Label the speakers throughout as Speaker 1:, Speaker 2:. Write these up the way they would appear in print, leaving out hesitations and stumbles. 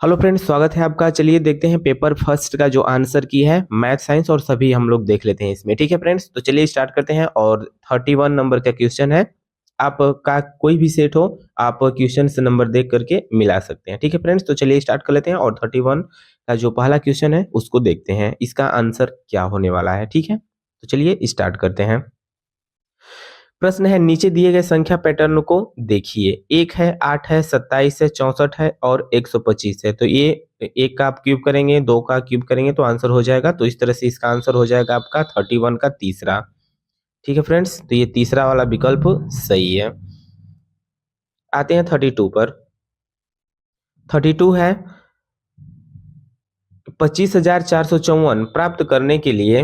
Speaker 1: Hello friends, स्वागत है आपका। चलिए देखते हैं पेपर फर्स्ट का जो आंसर की है मैथ साइंस और सभी हम लोग देख लेते हैं इसमें। ठीक है फ्रेंड्स, तो चलिए स्टार्ट करते हैं। और 31 नंबर का क्वेश्चन है। आपका कोई भी सेट हो, आप क्वेश्चन से नंबर देख करके मिला सकते हैं। ठीक है फ्रेंड्स, तो चलिए स्टार्ट कर लेते हैं और 31 का जो पहला क्वेश्चन है उसको देखते हैं, इसका आंसर क्या होने वाला है। ठीक है, तो चलिए स्टार्ट करते हैं। प्रश्न है, नीचे दिए गए संख्या पैटर्न को देखिए। 1 है, 8 है, 27 है, 64 है और 125 है। तो ये एक का आप क्यूब करेंगे, 2 का क्यूब करेंगे तो आंसर हो जाएगा। तो इस तरह से इसका आंसर हो जाएगा आपका 31 का तीसरा। ठीक है फ्रेंड्स, तो ये तीसरा वाला विकल्प सही है। आते हैं 32 पर। 32 है, 25,454 प्राप्त करने के लिए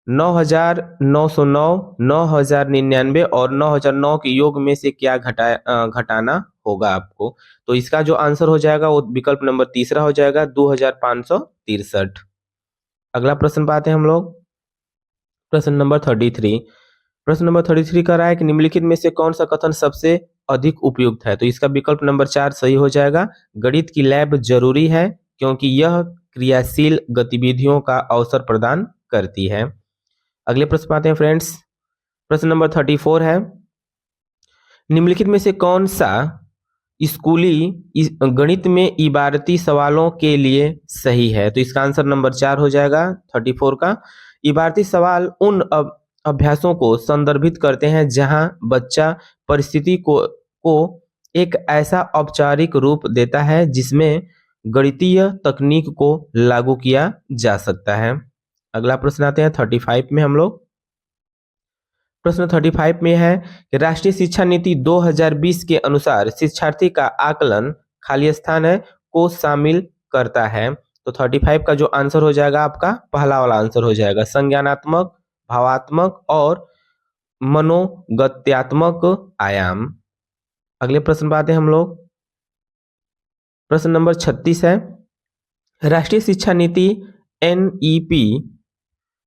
Speaker 1: 9,909, 9,099 और 9,009 के योग में से क्या घटाना होगा आपको। तो इसका जो आंसर हो जाएगा वो विकल्प नंबर तीसरा हो जाएगा, 2,563। अगला प्रश्न पे आते हैं हम लोग। प्रश्न नंबर 33। प्रश्न नंबर 33 कह रहा है कि निम्नलिखित में से कौन सा कथन सबसे अधिक उपयुक्त है। तो इसका विकल्प नंबर 4 सही हो जाएगा। गणित की लैब जरूरी है क्योंकि यह क्रियाशील गतिविधियों का अवसर प्रदान करती है। अगले प्रश्न पे आते हैं फ्रेंड्स। प्रश्न नंबर 34 है, निम्नलिखित में से कौन सा गणित में इबारती सवालों के लिए सही है। तो इसका आंसर नंबर 4 हो जाएगा 34 का। इबारती सवाल उन अभ्यासों को संदर्भित करते हैं जहां बच्चा परिस्थिति को एक ऐसा औपचारिक रूप देता है जिसमें गणितीय तकनीक को लागू किया जा सकता है। अगला प्रश्न आते हैं 35 में हम लोग। प्रश्न 35 में है कि राष्ट्रीय शिक्षा नीति 2020 के अनुसार शिक्षार्थी का आकलन खाली स्थान है को शामिल करता है। तो 35 का जो आंसर हो जाएगा आपका पहला वाला आंसर हो जाएगा, संज्ञानात्मक, भावात्मक और मनोगत्यात्मक आयाम। अगले प्रश्न पर आते हैं हम लोग। प्रश्न नंबर 36 है, राष्ट्रीय शिक्षा नीति NEP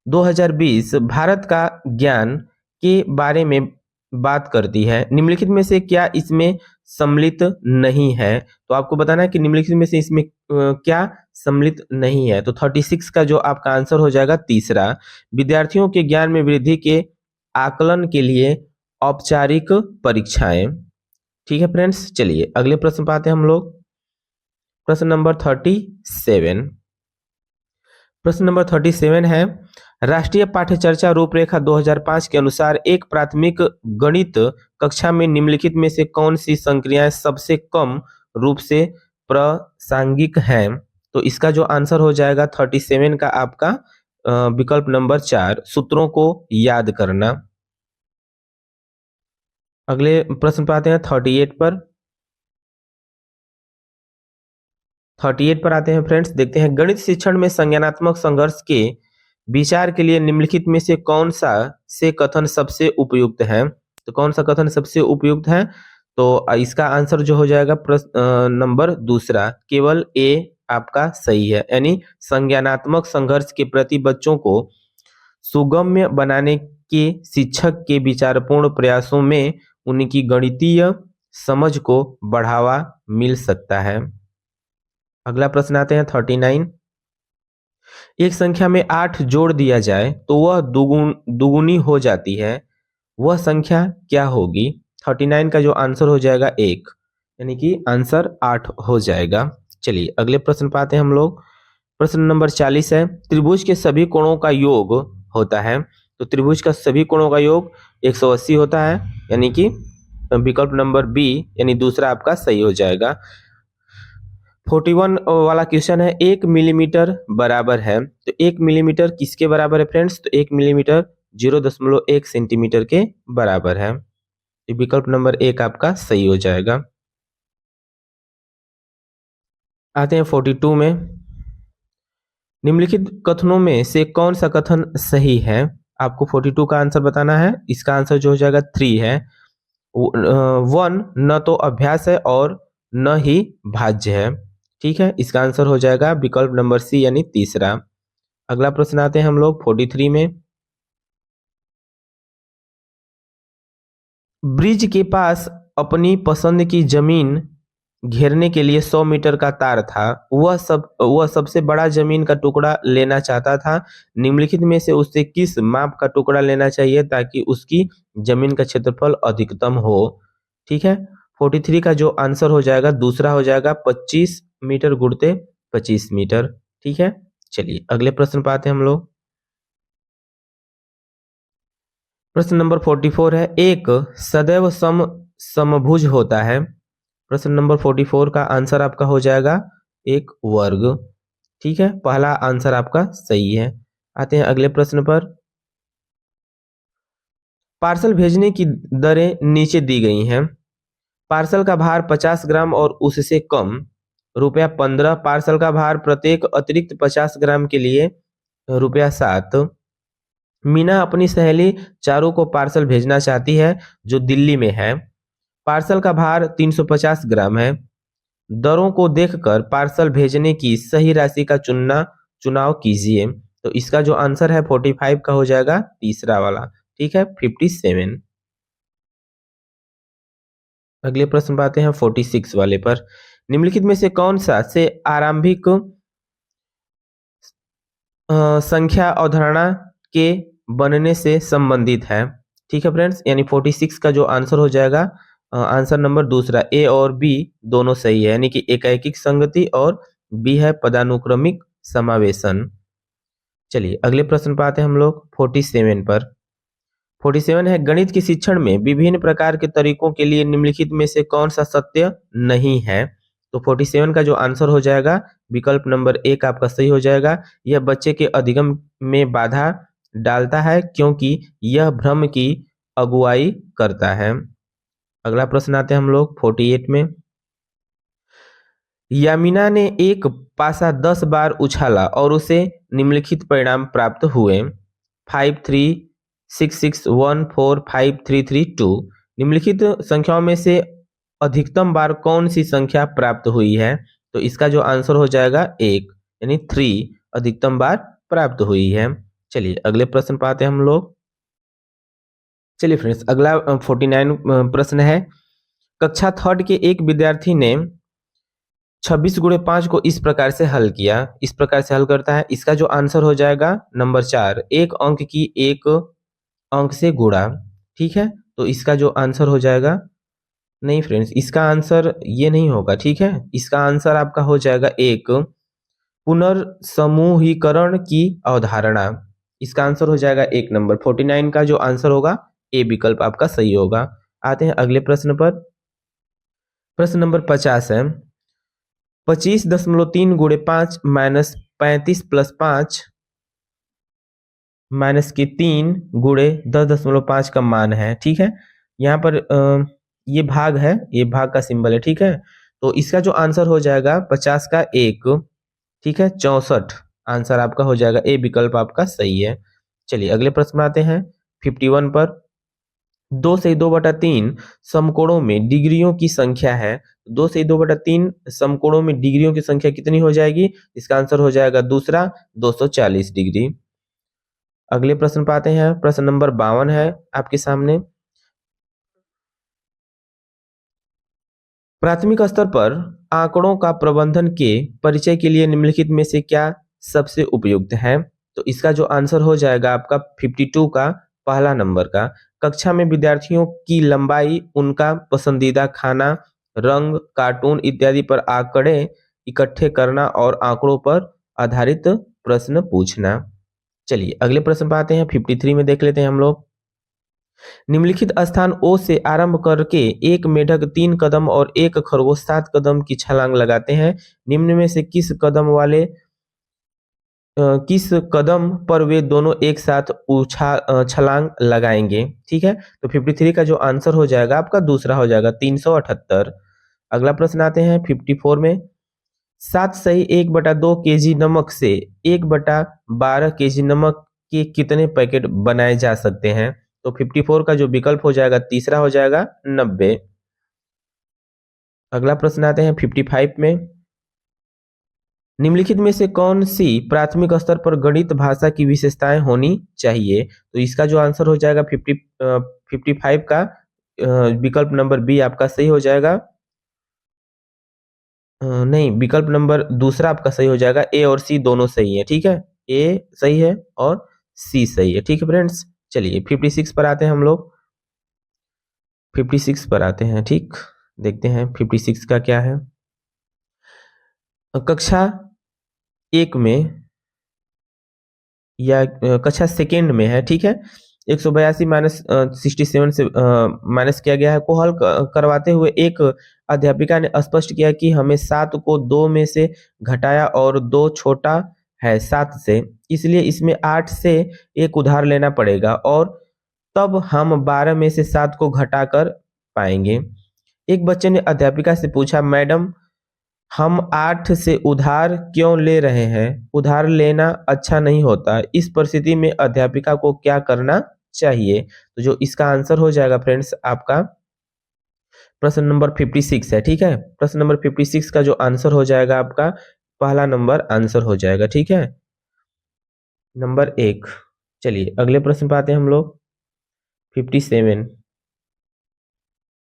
Speaker 1: 2020 भारत का ज्ञान के बारे में बात करती है। निम्नलिखित में से क्या इसमें सम्मिलित नहीं है। तो आपको बताना है कि निम्नलिखित में से इसमें क्या सम्मिलित नहीं है। तो 36 का जो आपका आंसर हो जाएगा तीसरा, विद्यार्थियों के ज्ञान में वृद्धि के आकलन के लिए औपचारिक परीक्षाएं। ठीक है फ्रेंड्स, चलिए अगले प्रश्न पर आते हैं हम लोग। प्रश्न नंबर 37। प्रश्न नंबर 37 है, राष्ट्रीय पाठ्यचर्या रूपरेखा 2005 के अनुसार एक प्राथमिक गणित कक्षा में निम्नलिखित में से कौन सी संक्रियाएं सबसे कम रूप से प्रासंगिक हैं। तो इसका जो आंसर हो जाएगा 37 का आपका विकल्प नंबर 4, सूत्रों को याद करना। अगले प्रश्न पर आते हैं 38 पर। 38 पर आते हैं फ्रेंड्स, देखते हैं गणित शिक्षण में संज्ञानात्मक संघर्ष के विचार के लिए निम्नलिखित में से कौन सा से कथन सबसे उपयुक्त है। तो कौन सा कथन सबसे उपयुक्त है। तो इसका आंसर जो हो जाएगा नंबर दूसरा, केवल ए आपका सही है। यानी संज्ञानात्मक संघर्ष के प्रति बच्चों को सुगम्य बनाने के शिक्षक के विचारपूर्ण प्रयासों में उनकी गणितीय समझ को बढ़ावा मिल सकता है। अगला प्रश्न आते हैं 39। एक संख्या में 8 जोड़ दिया जाए तो वह दुगुनी हो जाती है, वह संख्या क्या होगी। 39 का जो आंसर हो जाएगा 1, यानी कि आंसर 8 हो जाएगा। चलिए अगले प्रश्न पर आते हैं हम लोग। प्रश्न नंबर 40 है, त्रिभुज के सभी कोणों का योग होता है। तो त्रिभुज का सभी कोणों का योग 180 होता है, यानी कि विकल्प नंबर बी यानी दूसरा आपका सही हो जाएगा। 41 वाला क्वेश्चन है, 1 मिलीमीटर बराबर है। तो 1 मिलीमीटर किसके बराबर है फ्रेंड्स। तो 1 मिलीमीटर 0.1 सेंटीमीटर के बराबर है। तो विकल्प नंबर 1 आपका सही हो जाएगा। आते हैं 42 में। निम्नलिखित कथनों में से कौन सा कथन सही है। आपको 42 का आंसर बताना है। इसका आंसर जो हो जाएगा 3 है। 1 न तो अभ्यास है और न ही भाज्य है। ठीक है, इसका आंसर हो जाएगा विकल्प नंबर सी यानी तीसरा। अगला प्रश्न आते हैं हम लोग 43 में। ब्रिज के पास अपनी पसंद की जमीन घेरने के लिए 100 मीटर का तार था, वह सबसे बड़ा जमीन का टुकड़ा लेना चाहता था। निम्नलिखित में से उसे किस माप का टुकड़ा लेना चाहिए ताकि उसकी जमीन का क्षेत्रफल अधिकतम हो। ठीक है, 43 का जो आंसर हो जाएगा दूसरा हो जाएगा 25 मीटर गुणते 25 मीटर। ठीक है, चलिए अगले प्रश्न पे आते हैं हम लोग। प्रश्न नंबर 44 है, एक सदैव समभुज होता है। प्रश्न नंबर 44 का आंसर आपका हो जाएगा एक वर्ग। ठीक है, पहला आंसर आपका सही है। आते हैं अगले प्रश्न पर। पार्सल भेजने की दरें नीचे दी गई हैं। पार्सल का भार 50 ग्राम और उससे कम ₹15। पार्सल का भार प्रत्येक अतिरिक्त 50 ग्राम के लिए ₹7। मीना अपनी सहेली चारू को पार्सल भेजना चाहती है जो दिल्ली में है। पार्सल का भार 350 ग्राम है। दरों को देखकर पार्सल भेजने की सही राशि का चुनाव कीजिए। तो इसका जो आंसर है 45 का हो जाएगा तीसरा वाला। ठीक है, 57। अगले प्रश्न पे आते हैं 46 वाले पर। निम्नलिखित में से कौन सा से आरंभिक संख्या अवधारणा के बनने से संबंधित है। ठीक है फ्रेंड्स, यानी 46 का जो आंसर हो जाएगा आंसर नंबर दूसरा, ए और बी दोनों सही है, यानी कि एकाएकिक संगति और बी है पदानुक्रमिक समावेशन। चलिए अगले प्रश्न पर आते हैं हम लोग 47 पर। 47 है, गणित के शिक्षण में विभिन्न प्रकार के तरीकों के लिए निम्नलिखित में से कौन सा सत्य नहीं है। तो 47 का जो आंसर हो जाएगा विकल्प नंबर एक आपका सही हो जाएगा। यह बच्चे के अधिगम में बाधा डालता है क्योंकि यह भ्रम की अगुवाई करता है। अगला प्रश्न आते हैं हम लोग 48 में। यामिना ने एक पासा 10 बार उछाला और उसे निम्नलिखित परिणाम प्राप्त हुए। 5 3 6 6 1 4 5 3 3 2। निम्नलिखित संख्याओं में से अधिकतम बार कौन सी संख्या प्राप्त हुई है। तो इसका जो आंसर हो जाएगा एक, यानी 3 अधिकतम बार प्राप्त हुई है। चलिए अगले प्रश्न पर आते हैं हम लोग। चलिए फ्रेंड्स, अगला 49 प्रश्न है। कक्षा थर्ड के एक विद्यार्थी ने 26 गुणे 5 को इस प्रकार से हल किया। इस प्रकार से हल करता है, इसका जो आंसर हो जाएगा नंबर 4, एक अंक की एक अंक से गुणा। ठीक है, तो इसका जो आंसर हो जाएगा, नहीं फ्रेंड्स इसका आंसर ये नहीं होगा। ठीक है, इसका आंसर आपका हो जाएगा एक पुनर्समूहीकरण की अवधारणा। इसका आंसर हो जाएगा एक नंबर। 49 का जो आंसर होगा ए विकल्प आपका सही होगा। आते हैं अगले प्रश्न पर। प्रश्न नंबर 50 है, 25.3 गुणे 5 माइनस 35 प्लस 5 माइनस के 3 गुणे 10.5 का मान है। ठीक है, यहाँ पर ये भाग है, ये भाग का सिंबल है। ठीक है, तो इसका जो आंसर हो जाएगा 50 का एक, ठीक है 64 आंसर आपका हो जाएगा। ए विकल्प आपका सही है। चलिए अगले प्रश्न में आते हैं 51 पर। 2 से 2/3 समकोणों में डिग्रियों की संख्या है। 2 से 2/3 समकोणों में डिग्रियों की संख्या कितनी हो जाएगी। इसका आंसर हो जाएगा दूसरा 240 डिग्री। अगले प्रश्न पर आते हैं। प्रश्न नंबर 52 है आपके सामने। प्राथमिक स्तर पर आंकड़ों का प्रबंधन के परिचय के लिए निम्नलिखित में से क्या सबसे उपयुक्त है। तो इसका जो आंसर हो जाएगा आपका 52 का पहला नंबर का। कक्षा में विद्यार्थियों की लंबाई, उनका पसंदीदा खाना, रंग, कार्टून इत्यादि पर आंकड़े इकट्ठे करना और आंकड़ों पर आधारित प्रश्न पूछना। चलिए अगले प्रश्न पर आते हैं। 53 में देख लेते हैं हम लोग। निम्नलिखित स्थान ओ से आरंभ करके एक मेढक 3 कदम और एक खरगोश 7 कदम की छलांग लगाते हैं। निम्न में से किस कदम पर वे दोनों एक साथ छलांग लगाएंगे। ठीक है, तो 53 का जो आंसर हो जाएगा आपका दूसरा हो जाएगा 378। अगला प्रश्न आते हैं 54 में। 7 सही 1/2 kg नमक से 1/12 kg नमक के कितने पैकेट बनाए जा सकते हैं। तो 54 का जो विकल्प हो जाएगा तीसरा हो जाएगा 90। अगला प्रश्न आते हैं 55 में। निम्नलिखित में से कौन सी प्राथमिक स्तर पर गणित भाषा की विशेषताएं होनी चाहिए। तो इसका जो आंसर हो जाएगा 55 का विकल्प नंबर बी आपका सही हो जाएगा। नहीं, विकल्प नंबर दूसरा आपका सही हो जाएगा। ए और सी दोनों सही है, ठीक है। ए सही है और सी सही है, ठीक है फ्रेंड्स। चलिए 56 पर आते हैं हम लोग। 56 पर आते हैं, ठीक। देखते हैं 56 का क्या है। कक्षा एक में या कक्षा सेकेंड में है, ठीक है। 182 माइनस 67 से माइनस किया गया है को हल करवाते हुए एक अध्यापिका ने स्पष्ट किया कि हमें 7 को 2 में से घटाया और 2 छोटा है 7 से, इसलिए इसमें 8 से एक उधार लेना पड़ेगा और तब हम 12 में से 7 को घटाकर पाएंगे। एक बच्चे ने अध्यापिका से पूछा, मैडम हम 8 से उधार क्यों ले रहे हैं? उधार लेना अच्छा नहीं होता। इस परिस्थिति में अध्यापिका को क्या करना चाहिए? तो जो इसका आंसर हो जाएगा फ्रेंड्स आपका प्रश्न नंबर 56 है, ठीक है। प्रश्न नंबर 56 का जो आंसर हो जाएगा आपका पहला नंबर आंसर हो जाएगा, ठीक है। नंबर 1। चलिए अगले प्रश्न पे आते हैं हम लोग। 57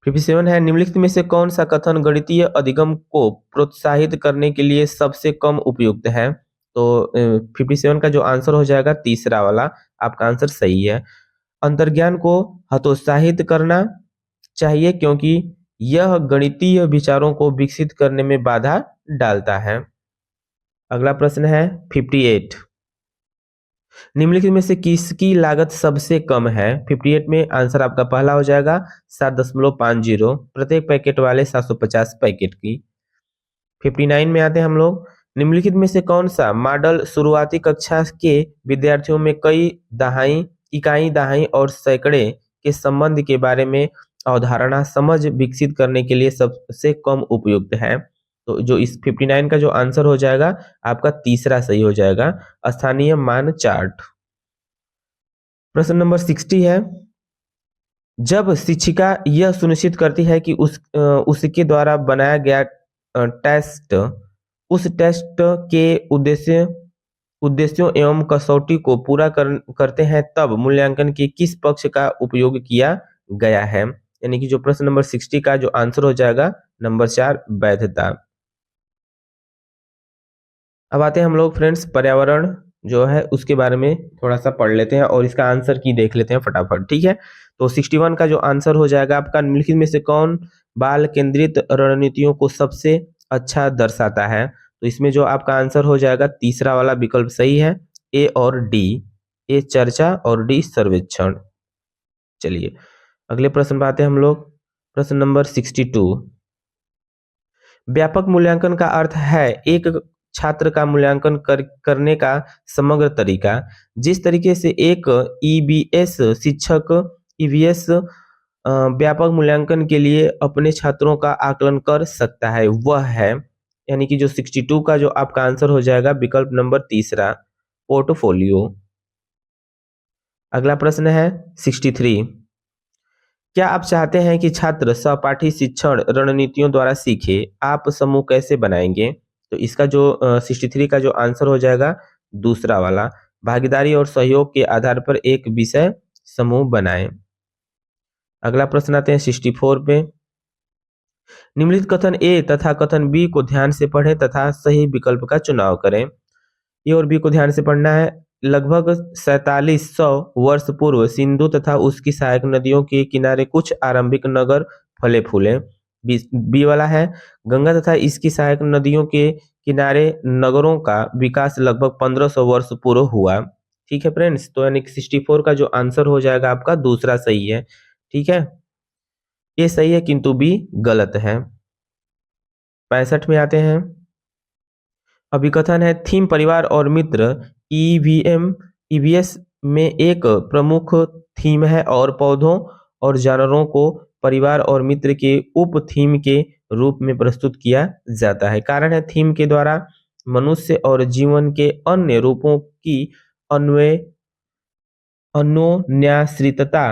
Speaker 1: 57 है, निम्नलिखित में से कौन सा कथन गणितीय अधिगम को प्रोत्साहित करने के लिए सबसे कम उपयुक्त है? तो 57 का जो आंसर हो जाएगा तीसरा वाला आपका आंसर सही है। अंतर्ज्ञान को हतोत्साहित करना चाहिए क्योंकि यह गणितीय विचारों को विकसित करने में बाधा डालता है। अगला प्रश्न है 58। निम्नलिखित में से किसकी लागत सबसे कम है? 58 में आंसर आपका पहला हो जाएगा 7.50 प्रत्येक पैकेट वाले 750 पैकेट की। 59 में आते हैं हम लोग। निम्नलिखित में से कौन सा मॉडल शुरुआती कक्षा के विद्यार्थियों में कई दहाई, इकाई, दहाई और सैकड़े के संबंध के बारे में अवधारणा समझ विकसित करने के लिए सबसे कम उपयुक्त है? तो जो इस 59 का जो आंसर हो जाएगा आपका तीसरा सही हो जाएगा, स्थानीय मान चार्ट। प्रश्न नंबर 60 है, जब शिक्षिका यह सुनिश्चित करती है कि उसके द्वारा बनाया गया टेस्ट उस टेस्ट के उद्देश्यों एवं कसौटी को पूरा करते हैं तब मूल्यांकन के किस पक्ष का उपयोग किया गया है? यानी कि जो प्रश्न नंबर 60 का जो आंसर हो जाएगा नंबर 4 वैधता। अब आते हैं हम लोग फ्रेंड्स पर्यावरण जो है उसके बारे में थोड़ा सा पढ़ लेते हैं और इसका आंसर की देख लेते हैं फटाफट, ठीक है। तो 61 का जो आंसर हो जाएगा आपका निम्नलिखित में से कौन बाल केंद्रित रणनीतियों को सबसे अच्छा दर्शाता है? तो इसमें जो आपका आंसर हो जाएगा तीसरा वाला विकल्प सही है, ए और डी। ए चर्चा और डी सर्वेक्षण। चलिए अगले प्रश्न पर आते हैं हम लोग। प्रश्न नंबर 62। व्यापक मूल्यांकन का अर्थ है एक छात्र का मूल्यांकन करने का समग्र तरीका। जिस तरीके से एक ईबीएस शिक्षक ईवीएस व्यापक मूल्यांकन के लिए अपने छात्रों का आकलन कर सकता है वह है, यानी कि जो 62 का जो आपका आंसर हो जाएगा विकल्प नंबर तीसरा पोर्टफोलियो। अगला प्रश्न है 63। क्या आप चाहते हैं कि छात्र सहपाठी शिक्षण रणनीतियों द्वारा सीखे? आप समूह कैसे बनाएंगे? तो इसका जो 63 का जो आंसर हो जाएगा दूसरा वाला भागीदारी और सहयोग के आधार पर एक विषय समूह बनाएं। अगला प्रश्न आते हैं 64 पे। निम्नलिखित कथन ए तथा कथन बी को ध्यान से पढ़ें तथा सही विकल्प का चुनाव करें। ए और बी को ध्यान से पढ़ना है। लगभग 4700 वर्ष पूर्व सिंधु तथा उसकी सहायक नदियों के किनारे कुछ आरंभिक नगर फले फूले। बी वाला है गंगा तथा इसकी सहायक नदियों के किनारे नगरों का विकास लगभग 1500 वर्ष पूर्व हुआ। ठीक है फ्रेंड्स, तो यानी 64 का जो आंसर हो जाएगा आपका दूसरा सही है, ठीक है। ये सही है किंतु बी गलत है। 65 में आते हैं। अभिकथन है थीम परिवार और मित्र ईवीएम ईवीएस में एक प्रमुख थीम है और पौधों और जानवरों को परिवार और मित्र के उप थीम के रूप में प्रस्तुत किया जाता है। कारण है थीम के द्वारा मनुष्य और जीवन के अन्य रूपों की अन्योन्याश्रितता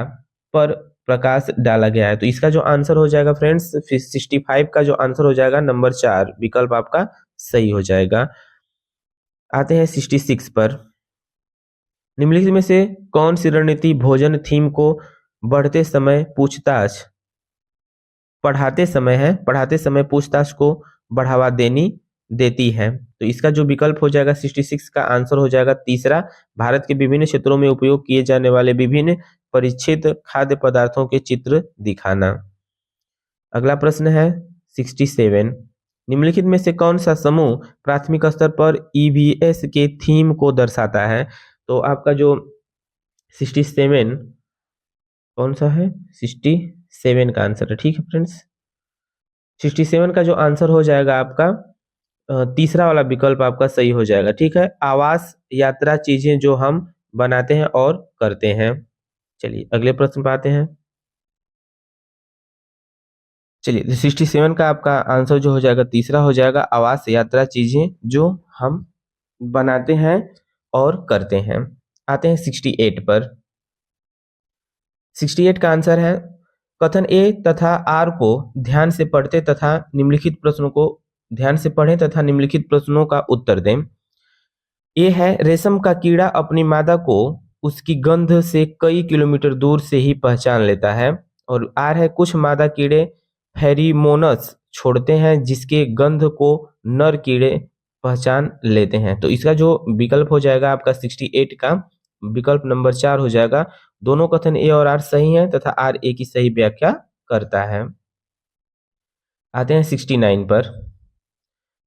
Speaker 1: पर प्रकाश डाला गया है। तो इसका जो आंसर हो जाएगा फ्रेंड्स 65 का जो आंसर हो जाएगा नंबर 4 विकल्प आपका सही हो जाएगा। आते हैं 66 पर। निम्नलिखित में से कौन सी रणनीति भोजन थीम को पढ़ाते समय पूछताछ को बढ़ावा देती है। तो इसका जो विकल्प हो जाएगा 66 का आंसर हो जाएगा तीसरा, भारत के विभिन्न क्षेत्रों में उपयोग किए जाने वाले विभिन्न परीक्षित खाद्य पदार्थों के चित्र दिखाना। अगला प्रश्न है 67, निम्नलिखित में से कौन सा समूह प्राथमिक स्तर पर ईवीएस के थीम को दर्शाता है? तो आपका जो 67 कौन सा है, 67 का आंसर है। ठीक है फ्रेंड्स, 67 का जो आंसर हो जाएगा आपका तीसरा वाला विकल्प आपका सही हो जाएगा। ठीक है, आवास यात्रा चीजें जो हम बनाते हैं और करते हैं। चलिए अगले प्रश्न पे आते हैं। चलिए 67 का आपका आंसर जो हो जाएगा तीसरा हो जाएगा, आवास यात्रा चीजें जो हम बनाते हैं और करते हैं। आते हैं 68 पर। 68 का आंसर है, कथन ए तथा आर को ध्यान से पढ़ते तथा निम्नलिखित प्रश्नों को ध्यान से पढ़ें तथा निम्नलिखित प्रश्नों का उत्तर दें। ए है, रेशम का कीड़ा अपनी मादा को उसकी गंध से कई किलोमीटर दूर से ही पहचान लेता है। और आर है, कुछ मादा कीड़े फेरोमोन्स छोड़ते हैं जिसके गंध को नर कीड़े पहचान लेते हैं। तो इसका जो विकल्प हो जाएगा आपका 68 का विकल्प नंबर 4 हो जाएगा। दोनों कथन ए और आर सही हैं तथा आर ए की सही व्याख्या करता है। आते हैं 69 पर।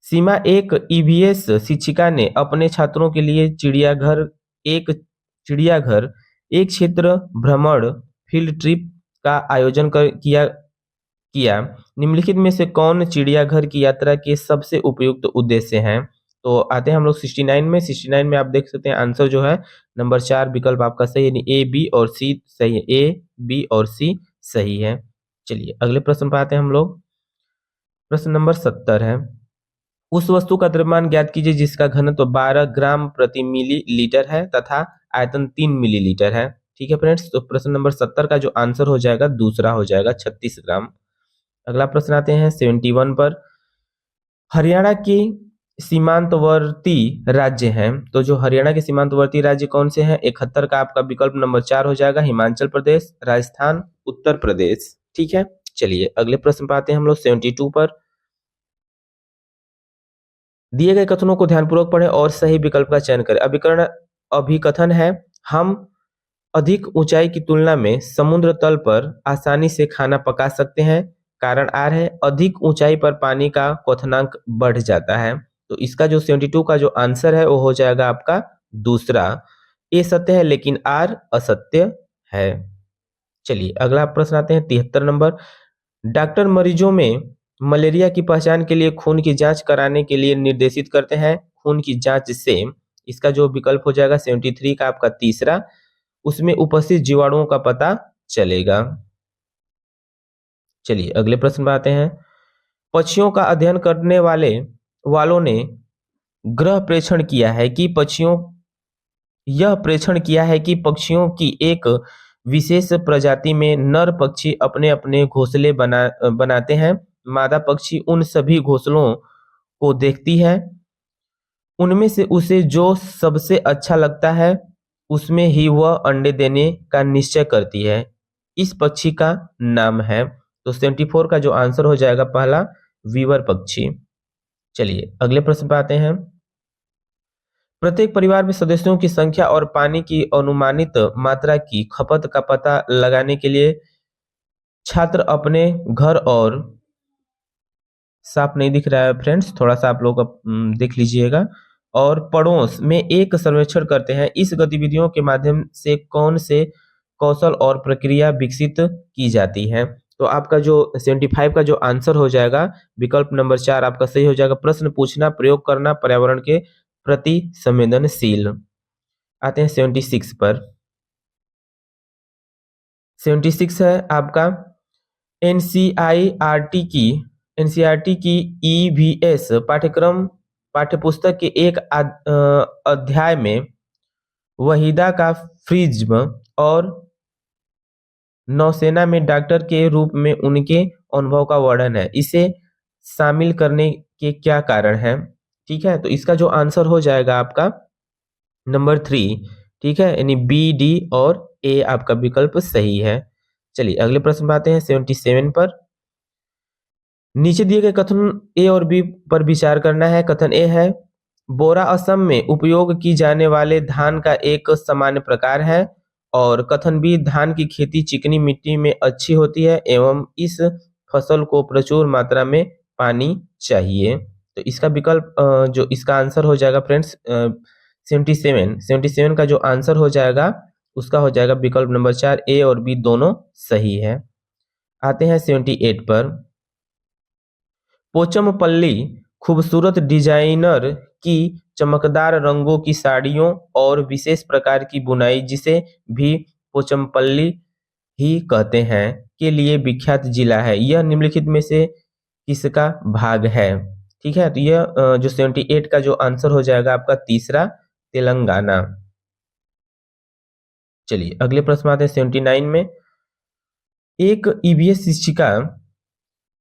Speaker 1: सीमा एक ईवीएस शिक्षिका ने अपने छात्रों के लिए चिड़ियाघर एक क्षेत्र भ्रमण फील्ड ट्रिप का आयोजन किया। निम्नलिखित में से कौन चिड़ियाघर की यात्रा के सबसे उपयुक्त उद्देश्य हैं? तो आते हैं हम लोग 69 में। 69 में आप देख सकते हैं आंसर जो है नंबर 4 विकल्प आपका सही है, ए बी और सी सही है, ए बी और सी सही है। चलिए अगले प्रश्न पर आते हैं हम लोग। प्रश्न नंबर 70 है, उस वस्तु का द्रव्यमान ज्ञात कीजिए जिसका घनत्व 12 ग्राम प्रति मिलीलीटर है तथा आयतन 3 मिलीलीटर है। ठीक है फ्रेंड्स, तो प्रश्न नंबर 70 का जो आंसर हो जाएगा दूसरा हो जाएगा 36 ग्राम। अगला प्रश्न आते हैं 71 पर। हरियाणा के सीमांतवर्ती राज्य हैं, तो जो हरियाणा के सीमांतवर्ती राज्य कौन से हैं? 71 का आपका विकल्प नंबर 4 हो जाएगा, हिमाचल प्रदेश, राजस्थान, उत्तर प्रदेश। ठीक है, चलिए अगले प्रश्न पर आते हैं हम लोग 72 पर। दिए गए कथनों को ध्यानपूर्वक पढ़ें और सही विकल्प का चयन करें। अभिकथन है, हम अधिक ऊंचाई की तुलना में समुद्र तल पर आसानी से खाना पका सकते हैं। कारण आर है, अधिक ऊंचाई पर पानी का क्वथनांक बढ़ जाता है। तो इसका जो 72 का जो आंसर है वो हो जाएगा आपका दूसरा, ए सत्य है लेकिन आर असत्य है। चलिए अगला प्रश्न आते हैं 73 नंबर। डॉक्टर मरीजों में मलेरिया की पहचान के लिए खून की जांच कराने के लिए निर्देशित करते हैं। खून की जांच से इसका जो विकल्प हो जाएगा 73 का आपका तीसरा, उसमें उपस्थित जीवाणुओं का पता चलेगा। चलिए अगले प्रश्न पर आते हैं। पक्षियों का अध्ययन करने वालों ने ग्रह प्रेक्षण किया है कि पक्षियों की एक विशेष प्रजाति में नर पक्षी अपने अपने घोंसले बनाते हैं। मादा पक्षी उन सभी घोंसलों को देखती है, उनमें से उसे जो सबसे अच्छा लगता है उसमें ही वह अंडे देने का निश्चय करती है। इस पक्षी का नाम है, तो 74 का जो आंसर हो जाएगा पहला, वीवर पक्षी। चलिए अगले प्रश्न पर आते हैं। प्रत्येक परिवार में सदस्यों की संख्या और पानी की अनुमानित मात्रा की खपत का पता लगाने के लिए छात्र अपने घर और साफ नहीं दिख रहा है फ्रेंड्स, थोड़ा सा आप लोग देख लीजिएगा, और पड़ोस में एक सर्वेक्षण करते हैं। इस गतिविधियों के माध्यम से कौन से कौशल और प्रक्रिया विकसित की जाती है? तो आपका जो 75 का जो आंसर हो जाएगा विकल्प नंबर 4 आपका सही हो जाएगा, प्रश्न पूछना, प्रयोग करना, पर्यावरण के प्रति संवेदनशील। आते हैं 76 पर। 76 है आपका एनसीईआरटी की ईवीएस पाठ्यपुस्तक के एक अध्याय में वहीदा का प्रिज्म और नौसेना में डॉक्टर के रूप में उनके अनुभव का वर्णन है। इसे शामिल करने के क्या कारण है? ठीक है, तो इसका जो आंसर हो जाएगा आपका नंबर 3। ठीक है, यानी बी, डी और ए आपका विकल्प सही है। चलिए अगले प्रश्न पर आते हैं 77 पर। नीचे दिए गए कथन ए और बी पर विचार करना है। कथन ए है, बोरा असम में उपयोग की जाने वाले धान का एक सामान्य प्रकार है। और कथन बी, धान की खेती चिकनी मिट्टी में अच्छी होती है एवं इस फसल को प्रचुर मात्रा में पानी चाहिए। तो इसका विकल्प जो इसका आंसर हो जाएगा फ्रेंड्स 77 का जो आंसर हो जाएगा उसका हो जाएगा विकल्प नंबर 4, ए और बी दोनों सही है। आते हैं 78 पर। पोचमपल्ली खूबसूरत डिजाइनर की चमकदार रंगों की साड़ियों और विशेष प्रकार की बुनाई, जिसे भी पोचमपल्ली ही कहते हैं, के लिए विख्यात जिला है। यह निम्नलिखित में से किसका भाग है? ठीक है, तो यह जो 78 का जो आंसर हो जाएगा आपका तीसरा, तेलंगाना। चलिए अगले प्रश्न आते हैं 79 में। एक ईवीएस शिक्षिका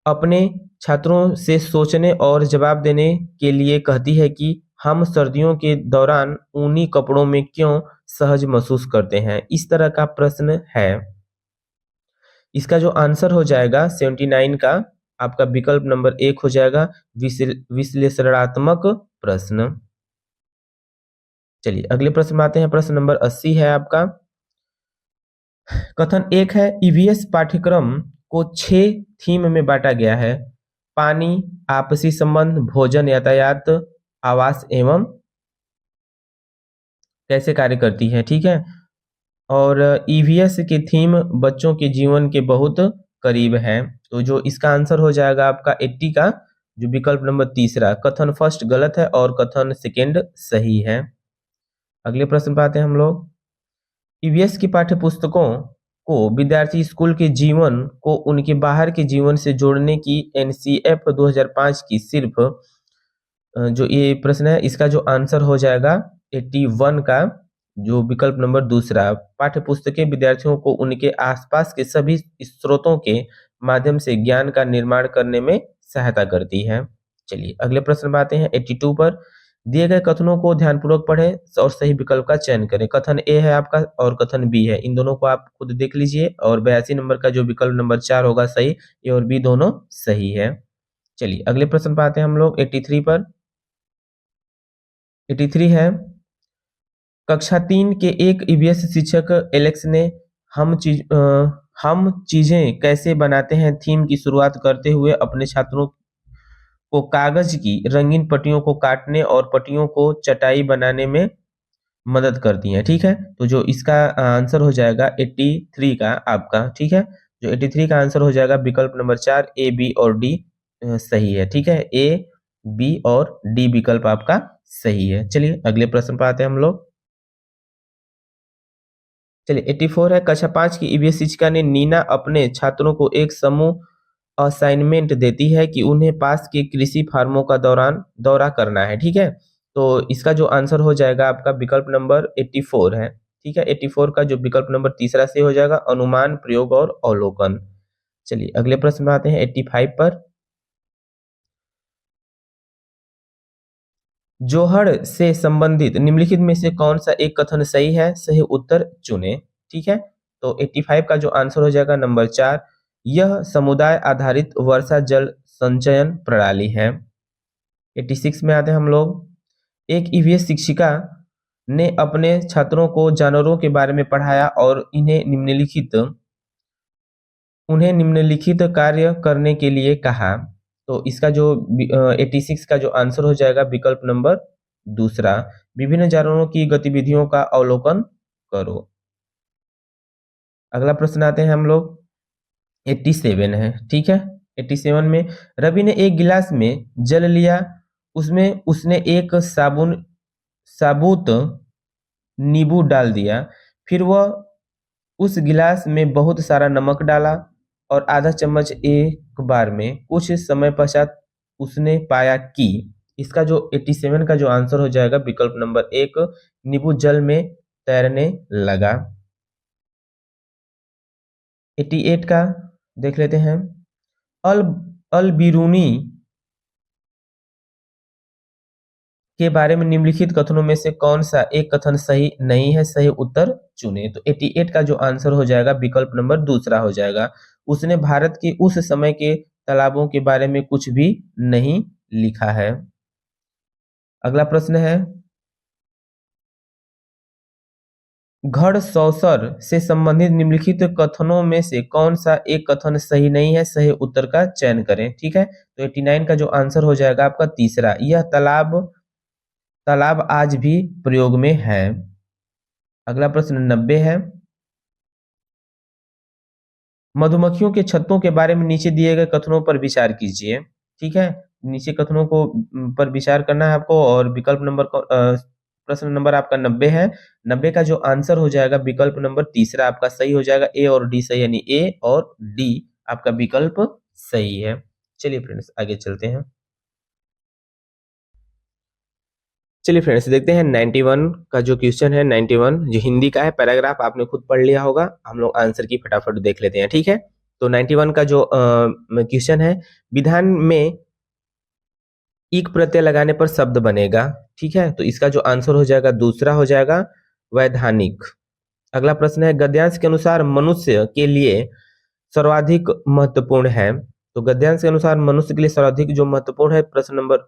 Speaker 1: अपने छात्रों से सोचने और जवाब देने के लिए कहती है कि हम सर्दियों के दौरान ऊनी कपड़ों में क्यों सहज महसूस करते हैं। इस तरह का प्रश्न है। इसका जो आंसर हो जाएगा 79 का आपका विकल्प नंबर 1 हो जाएगा, विश्लेषणात्मक प्रश्न। चलिए अगले प्रश्न में आते हैं। प्रश्न नंबर 80 है आपका। कथन एक है, ईवीएस पाठ्यक्रम को 6 थीम में बांटा गया है। पानी, आपसी संबंध, भोजन, यातायात, आवास एवं कैसे कार्य करती है। ठीक है, और ईवीएस की थीम बच्चों के जीवन के बहुत करीब है। तो जो इसका आंसर हो जाएगा आपका 80 का जो विकल्प नंबर तीसरा, कथन फर्स्ट गलत है और कथन सेकेंड सही है। अगले प्रश्न पे आते हैं हम लोग। ईवीएस की पाठ्य पुस्तकों को विद्यार्थी स्कूल के जीवन को उनके बाहर के जीवन से जोड़ने की एनसीएफ 2005 की सिर्फ जो ये प्रश्न है इसका जो आंसर हो जाएगा 81 का जो विकल्प नंबर दूसरा, पाठ्य पुस्तकें विद्यार्थियों को उनके आसपास के सभी स्रोतों के माध्यम से ज्ञान का निर्माण करने में सहायता करती है। चलिए अगले प्रश्न पे आते हैं 82 पर। दिए गए कथनों को ध्यानपूर्वक पढ़ें और सही विकल्प का चयन करें। कथन ए है आपका और कथन बी है, इन दोनों को आप खुद देख लीजिए। और 82 नंबर का जो विकल्प नंबर 4 होगा सही, ए और बी दोनों सही है। चलिए अगले प्रश्न पे आते हैं हम लोग 83 पर। 83 है, कक्षा 3 के एक ईवीएस शिक्षक एलेक्स ने हम चीजें कैसे बनाते हैं थीम की शुरुआत करते हुए अपने छात्रों को कागज की रंगीन पट्टियों को काटने और पट्टियों को चटाई बनाने में मदद करती हैं। ठीक है, तो जो इसका आंसर हो जाएगा 83 का आपका। ठीक है, जो 83 का आंसर हो जाएगा विकल्प नंबर 4, ए बी और डी सही है। ठीक है, ए बी और डी विकल्प आपका सही है। चलिए अगले प्रश्न पर आते हैं हम लोग। चलिए 84 है, कक्षा 5 की ईवीएस शिक्षिका ने नीना अपने छात्रों को एक समूह असाइनमेंट देती है कि उन्हें पास के कृषि फार्मों का दौरा करना है। ठीक है, तो इसका जो आंसर हो जाएगा आपका विकल्प नंबर 84 है। ठीक है, 84 का जो विकल्प नंबर तीसरा से हो जाएगा, अनुमान, प्रयोग और अवलोकन। चलिए अगले प्रश्न में आते हैं 85 पर। जोहड़ से संबंधित निम्नलिखित में से कौन सा एक कथन सही है? सही उत्तर चुने। ठीक है, तो 85 का जो आंसर हो जाएगा नंबर 4, यह समुदाय आधारित वर्षा जल संचयन प्रणाली है। 86 में आते हैं हम लोग। एक ईवीएस शिक्षिका ने अपने छात्रों को जानवरों के बारे में पढ़ाया और उन्हें निम्नलिखित कार्य करने के लिए कहा। तो इसका जो 86 का जो आंसर हो जाएगा विकल्प नंबर दूसरा, विभिन्न जानवरों की गतिविधियों का अवलोकन करो। अगला प्रश्न आते हैं हम लोग 87 है। ठीक है, 87 में रवि ने एक गिलास में जल लिया, उसमें उसने एक साबुत नींबू डाल दिया, फिर वह उस गिलास में बहुत सारा नमक डाला और आधा चम्मच एक बार में। कुछ समय पश्चात उसने पाया कि इसका जो 87 का जो आंसर हो जाएगा विकल्प नंबर 1, नींबू जल में तैरने लगा। 88 का देख लेते हैं। अल बिरूनी के बारे में निम्नलिखित कथनों में से कौन सा एक कथन सही नहीं है? सही उत्तर चुने। तो 88 का जो आंसर हो जाएगा विकल्प नंबर दूसरा हो जाएगा। उसने भारत के उस समय के तालाबों के बारे में कुछ भी नहीं लिखा है। अगला प्रश्न है, घड़सौसर से संबंधित निम्नलिखित कथनों में से कौन सा एक कथन सही नहीं है, सही उत्तर का चयन करें। ठीक है, तो 89 का जो आंसर हो जाएगा आपका तीसरा, यह तालाब आज भी प्रयोग में है। अगला प्रश्न 90 है, मधुमक्खियों के छत्तों के बारे में नीचे दिए गए कथनों पर विचार कीजिए। ठीक है, नीचे कथनों को पर विचार करना है आपको, और विकल्प नंबर प्रश्न नंबर आपका 90 है। 90 का जो आंसर हो जाएगा विकल्प नंबर तीसरा आपका सही हो जाएगा, ए और डी सही, यानी ए और डी आपका विकल्प सही है। चलिए फ्रेंड्स आगे चलते हैं। चलिए फ्रेंड्स देखते हैं 91 का जो क्वेश्चन है, 91 जो हिंदी का है, पैराग्राफ आपने खुद पढ़ लिया होगा, हम लोग आंसर की फटाफट देख लेते हैं। ठीक है, तो 91 का जो क्वेश्चन है, विधान में इक प्रत्यय लगाने पर शब्द बनेगा। ठीक है, तो इसका जो आंसर हो जाएगा दूसरा हो जाएगा वैधानिक। अगला प्रश्न है, गद्यांश के अनुसार मनुष्य के लिए सर्वाधिक महत्वपूर्ण है। तो गद्यांश के अनुसार मनुष्य के लिए सर्वाधिक जो महत्वपूर्ण है, प्रश्न नंबर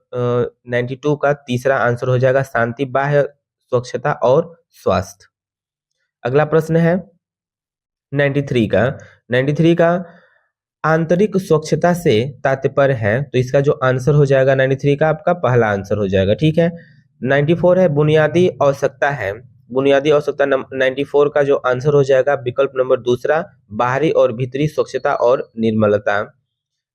Speaker 1: 92 का तीसरा आंसर हो जाएगा शांति, बाह्य स्वच्छता और स्वास्थ्य। अगला प्रश्न है 93 का आंतरिक स्वच्छता से तात्पर्य है, तो इसका जो आंसर हो जाएगा 93 का आपका पहला आंसर हो जाएगा। ठीक है, 94 है बुनियादी आवश्यकता है, बुनियादी आवश्यकता 94 का जो आंसर हो जाएगा विकल्प नंबर दूसरा, बाहरी और भीतरी स्वच्छता और निर्मलता।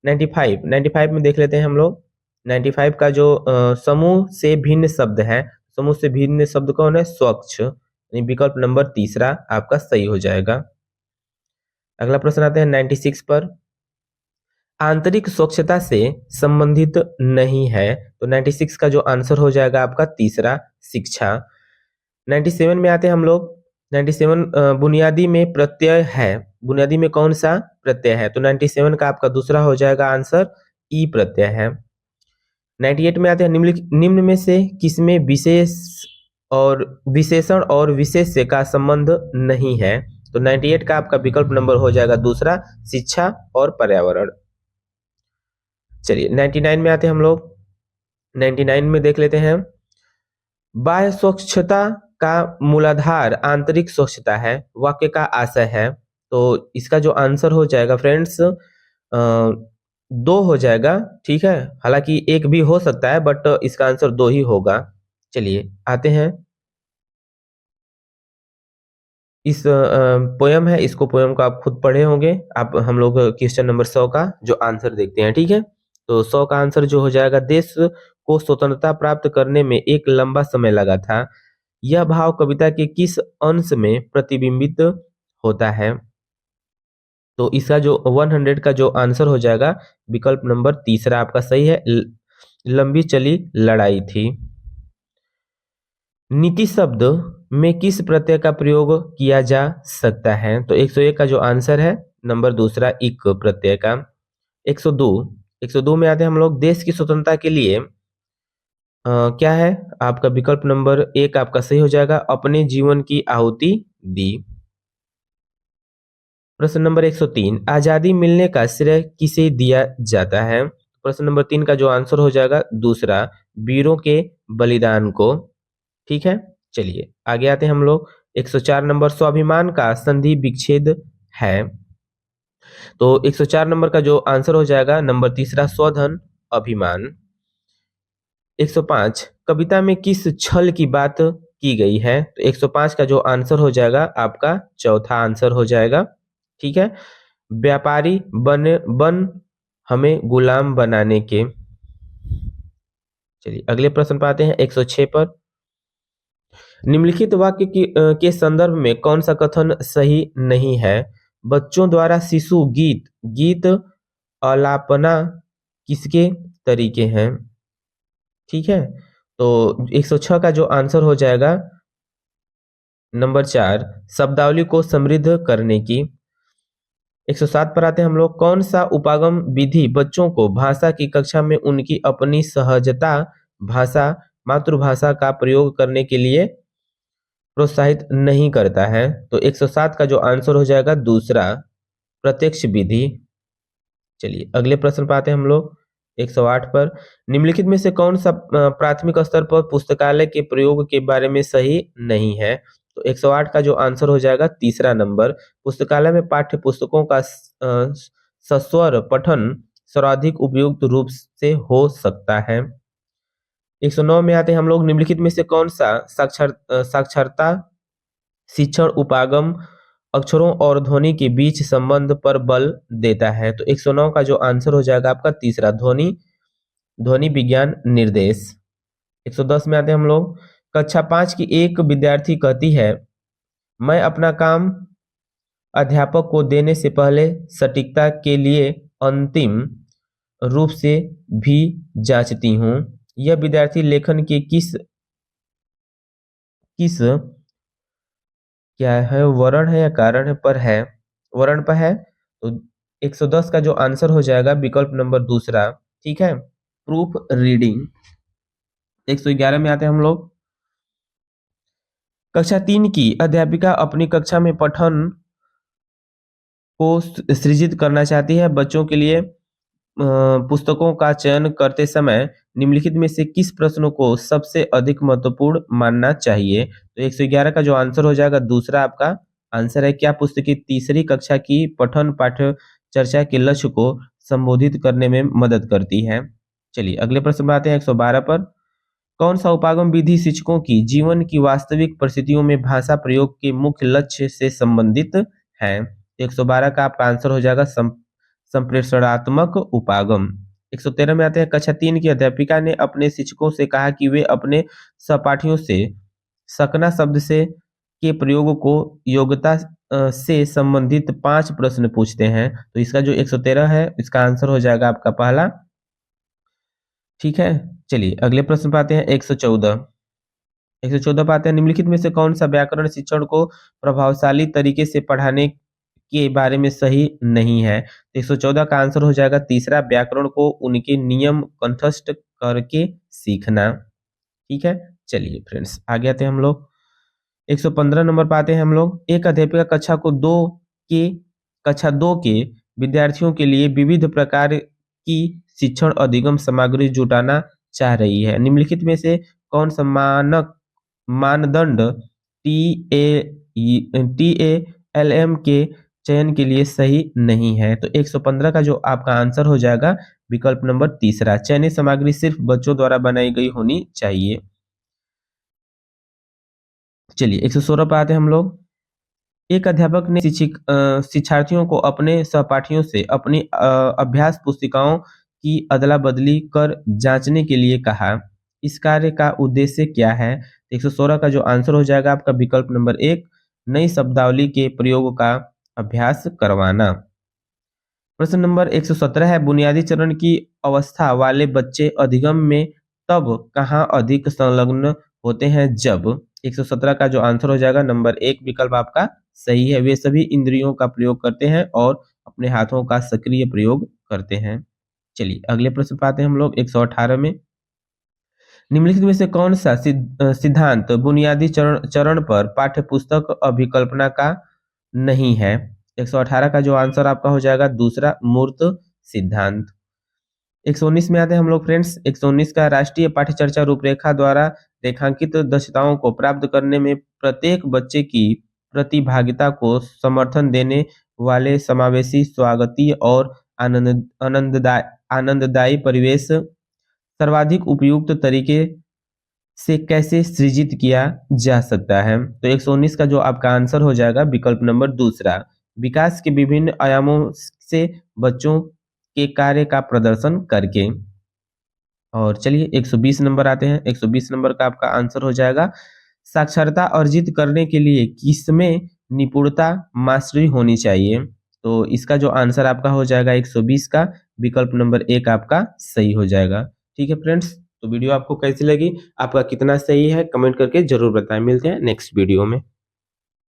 Speaker 1: 95 में देख लेते हैं हम लोग। 95 का जो समूह से भिन्न शब्द है, समूह से भिन्न शब्द कौन है, स्वच्छ, यानी विकल्प नंबर तीसरा आपका सही हो जाएगा। अगला प्रश्न आते हैं 96 पर, आंतरिक स्वच्छता से संबंधित नहीं है, तो 96 का जो आंसर हो जाएगा आपका तीसरा, शिक्षा। 97 में आते हैं हम लोग। 97 बुनियादी में प्रत्यय है, बुनियादी में कौन सा प्रत्यय है, तो 97 का आपका दूसरा हो जाएगा आंसर, ई प्रत्यय है। 98 में आते हैं, निम्न में से किसमें विशेषण और विशेष्य का संबंध नहीं है, तो 98 का आपका विकल्प नंबर हो जाएगा दूसरा, शिक्षा और पर्यावरण। चलिए 99 में आते हैं हम लोग। 99 में देख लेते हैं, बाह्य स्वच्छता का मूलाधार आंतरिक स्वच्छता है, वाक्य का आशय है, तो इसका जो आंसर हो जाएगा फ्रेंड्स 2 हो जाएगा। ठीक है, हालांकि एक भी हो सकता है, बट इसका आंसर 2 ही होगा। चलिए आते हैं, इस पोयम है, इसको पोयम को आप खुद पढ़े होंगे। आप हम लोग क्वेश्चन नंबर 100 का जो आंसर देखते हैं। ठीक है, तो 100 का आंसर जो हो जाएगा, देश को स्वतंत्रता प्राप्त करने में एक लंबा समय लगा था, यह भाव कविता के किस अंश में प्रतिबिंबित होता है, तो इसका जो 100 का जो आंसर हो जाएगा विकल्प नंबर तीसरा आपका सही है, लंबी चली लड़ाई थी। नीति शब्द में किस प्रत्यय का प्रयोग किया जा सकता है, तो 101 का जो आंसर है नंबर दूसरा, इक प्रत्यय का। 102 में आते हैं हम लोग, देश की स्वतंत्रता के लिए क्या है आपका विकल्प नंबर 1 आपका सही हो जाएगा, अपने जीवन की आहुति दी। प्रश्न नंबर 103, आजादी मिलने का श्रेय किसे दिया जाता है, प्रश्न नंबर 3 का जो आंसर हो जाएगा दूसरा, वीरों के बलिदान को। ठीक है, चलिए आगे आते हैं हम लोग। 104 नंबर, स्वाभिमान का संधि विच्छेद है, तो 104 नंबर का जो आंसर हो जाएगा नंबर तीसरा, स्वधन अभिमान। 105, कविता में किस छल की बात की गई है, तो 105 का जो आंसर हो जाएगा आपका चौथा आंसर हो जाएगा। ठीक है, व्यापारी बन हमें गुलाम बनाने के। चलिए अगले प्रश्न पर आते हैं 106 पर, निम्नलिखित वाक्य के संदर्भ में कौन सा कथन सही नहीं है, बच्चों द्वारा शिशु गीत आलापना किसके तरीके हैं। ठीक है, तो 106 का जो आंसर हो जाएगा नंबर 4, शब्दावली को समृद्ध करने की। 107 पर आते हैं हम लोग, कौन सा उपागम विधि बच्चों को भाषा की कक्षा में उनकी अपनी सहजता मातृभाषा का प्रयोग करने के लिए प्रोत्साहित नहीं करता है, तो 107 का जो आंसर हो जाएगा दूसरा, प्रत्यक्ष विधि। चलिए अगले प्रश्न पर आते हैं हम लोग 108 पर। निम्नलिखित में से कौन सा प्राथमिक स्तर पर पुस्तकालय के प्रयोग के बारे में सही नहीं है? तो 108 का जो आंसर हो जाएगा तीसरा नंबर। पुस्तकालय में पाठ्य पुस्तकों का सस्वर पठन सर्वाधिक उपयुक्त रूप से हो सकता है। 109 में आते हैं हम लोग। निम्नलिखित में से कौन सा साक्षरता शिक्षण उपागम अक्षरों और ध्वनि के बीच संबंध पर बल देता है? तो 109 का जो आंसर हो जाएगा आपका तीसरा, ध्वनि विज्ञान निर्देश। 110 में आते हैं हम लोग। कक्षा 5 की एक विद्यार्थी कहती है, मैं अपना काम अध्यापक को देने से पहले सटीकता के लिए अंतिम रूप से भी जांचती हूँ। यह विद्यार्थी लेखन के किस क्या है, वर्ण है या कारण है, पर है, वर्ण पर है। तो 110 का जो आंसर हो जाएगा विकल्प नंबर दूसरा। ठीक है, प्रूफ रीडिंग। 111 में आते हैं हम लोग। कक्षा 3 की अध्यापिका अपनी कक्षा में पठन को सृजित करना चाहती है। बच्चों के लिए पुस्तकों का चयन करते समय निम्नलिखित में से किस प्रश्नों को सबसे अधिक महत्वपूर्ण मानना चाहिए? तो 111 का जो आंसर हो जाएगा दूसरा आपका आंसर है। क्या पुस्तकें तीसरी कक्षा की पठन पाठ्य चर्चा के लक्ष्य को संबोधित करने में मदद करती है? चलिए अगले प्रश्न में आते हैं 112 पर। कौन सा उपागम विधि शिक्षकों की जीवन की वास्तविक परिस्थितियों में भाषा प्रयोग के मुख्य लक्ष्य से संबंधित है? 112 का आपका आंसर हो जाएगा संप्रेषणात्मक उपागम। 113 में आते हैं। कक्षा 3 की अध्यापिका ने अपने शिक्षकों से कहा कि वे अपने सहपाठियों से सकना शब्द से के प्रयोग को योग्यता से संबंधित 5 प्रश्न पूछते हैं। तो इसका जो 113 है इसका आंसर हो जाएगा आपका पहला। ठीक है, चलिए अगले प्रश्न पर आते हैं 114 पर आते हैं। निम्नलिखित में से कौन सा व्याकरण शिक्षण को प्रभावशाली तरीके से पढ़ाने के बारे में सही नहीं है? 114 का आंसर हो जाएगा तीसरा, व्याकरण को उनके नियम कंठस्थ करके सीखना। ठीक है, चलिए फ्रेंड्स आगे आते हैं हम लोग। 115 नंबर पर आते हैं हम लोग। एक अध्यापिका कक्षा 2 के विद्यार्थियों के लिए विविध प्रकार की शिक्षण अधिगम सामग्री जुटाना चाह रही है। निम्नलिखित में से कौन सा मानदंड TALM के चयन के लिए सही नहीं है? तो 115 का जो आपका आंसर हो जाएगा विकल्प नंबर तीसरा, चयनित सामग्री सिर्फ बच्चों द्वारा बनाई गई होनी चाहिए। चलिए 116 पर आते हैं हम लोग। एक अध्यापक ने शिक्षार्थियों को अपने सहपाठियों से अपनी अभ्यास पुस्तिकाओं की अदला बदली कर जांचने के लिए कहा। इस कार्य का उद्देश्य क्या है? 116 का जो आंसर हो जाएगा आपका विकल्प नंबर 1, नई शब्दावली के प्रयोग का अभ्यास करवाना। प्रश्न नंबर 117 है। बुनियादी चरण की अवस्था वाले बच्चे अधिगम में तब कहाँ अधिक संलग्न होते हैं जब? 117 का जो आंसर हो जाएगा नंबर 1 विकल्प आपका सही है। वे सभी इंद्रियों का प्रयोग करते हैं और अपने हाथों का सक्रिय प्रयोग करते हैं। चलिए अगले प्रश्न पर आते हैं हम लोग 118 में। निम्नलिखित में से कौन सा सिद्धांत बुनियादी चरण पर पाठ्य पुस्तक अभिकल्पना का नहीं है? 118 का जो आंसर आपका हो जाएगा दूसरा, मूर्त सिद्धांत। 119 में आते हैं हम लोग फ्रेंड्स। 119 का राष्ट्रीय पाठ्य चर्चा रूपरेखा द्वारा रेखांकित दक्षताओं को प्राप्त करने में प्रत्येक बच्चे की प्रतिभागिता को समर्थन देने वाले समावेशी, स्वागतीय और आनंददायी परिवेश सर्वाधिक उपयुक्त तरीके से कैसे सृजित किया जा सकता है? तो 119 का जो आपका आंसर हो जाएगा विकल्प नंबर दूसरा, विकास के विभिन्न आयामों से बच्चों के कार्य का प्रदर्शन करके। और चलिए 120 नंबर आते हैं। 120 नंबर का आपका आंसर हो जाएगा साक्षरता अर्जित करने के लिए किसमें निपुणता मास्टरी होनी चाहिए? तो इसका जो आंसर आपका हो जाएगा 120 का विकल्प नंबर 1 आपका सही हो जाएगा। ठीक है फ्रेंड्स, तो वीडियो आपको कैसी लगी, आपका कितना सही है कमेंट करके जरूर बताएं। मिलते हैं नेक्स्ट वीडियो में।